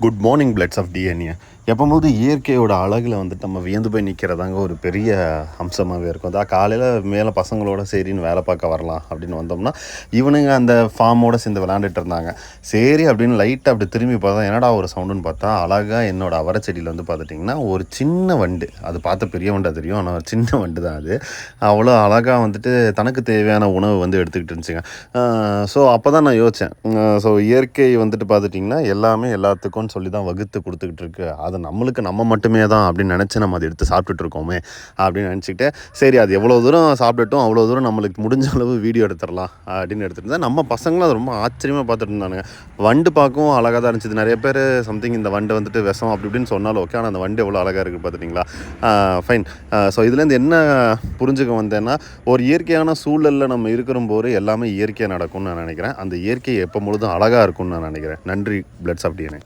Good morning bloods of DNA. எப்போது இயற்கையோட அழகில் வந்துட்டு நம்ம வியந்து போய் நிற்கிறதாங்க ஒரு பெரிய அம்சமாகவே இருக்கும். அதான் காலையில் மேலே பசங்களோட சரின்னு வேலை பார்க்க வரலாம் அப்படின்னு வந்தோம்னா, இவனுங்க அந்த ஃபார்மோடு சேர்ந்து விளாண்டுட்டு இருந்தாங்க. சரி அப்படின்னு லைட்டாக அப்படி திரும்பி பார்த்தா என்னடா ஒரு சவுண்டுன்னு பார்த்தா, அழகாக என்னோடய அவரைச்செடியில் வந்து பார்த்துட்டிங்கன்னா ஒரு சின்ன வண்டு. அது பார்த்த பெரிய வண்டாக தெரியும், ஆனால் ஒரு சின்ன வண்டு தான் அது. அவ்வளோ அழகாக வந்துட்டு தனக்கு தேவையான உணவு வந்து எடுத்துக்கிட்டு இருந்துச்சுங்க. ஸோ அப்போ தான் நான் யோசித்தேன், ஸோ இயற்கை வந்துட்டு பார்த்துட்டிங்கன்னா எல்லாமே எல்லாத்துக்கும்னு சொல்லி தான் வகுத்து கொடுத்துக்கிட்டு இருக்கு. அது நம்மளுக்கு நம்ம மட்டுமே தான் அப்படின்னு நினச்சி நம்ம அதை எடுத்து சாப்பிட்டுட்டு இருக்கோமே அப்படின்னு நினச்சிக்கிட்டு, சரி அது எவ்வளோ தூரம் சாப்பிட்டுட்டோம் அவ்வளோ தூரம் நம்மளுக்கு முடிஞ்ச அளவு வீடியோ எடுத்துடலாம் அப்படின்னு எடுத்துகிட்டு இருந்தேன். நம்ம பசங்களும் அது ரொம்ப ஆச்சரியமாக பார்த்துட்டு இருந்தானுங்க. வண்டு பார்க்கவும் அழகாக தான் இருந்துச்சு. நிறைய பேர் சம்திங் இந்த வண்டு வந்துட்டு விஷம் அப்படி இப்படின்னு சொன்னாலும் ஓகே, ஆனால் அந்த வண்டு எவ்வளோ அழகாக இருக்குது பார்த்துட்டிங்களா? ஃபைன். ஸோ இதுலேருந்து என்ன புரிஞ்சுக்க வந்தேன்னா, ஒரு இயற்கையான சூழலில் நம்ம இருக்கிறம்போது எல்லாமே இயற்கையாக நடக்கும்னு நான் நினைக்கிறேன். அந்த இயற்கை எப்போ முழுதும் அழகாக இருக்கும்னு நான் நினைக்கிறேன். நன்றி பிளட்ஸ் ஆஃப் டிஎன்ஏ.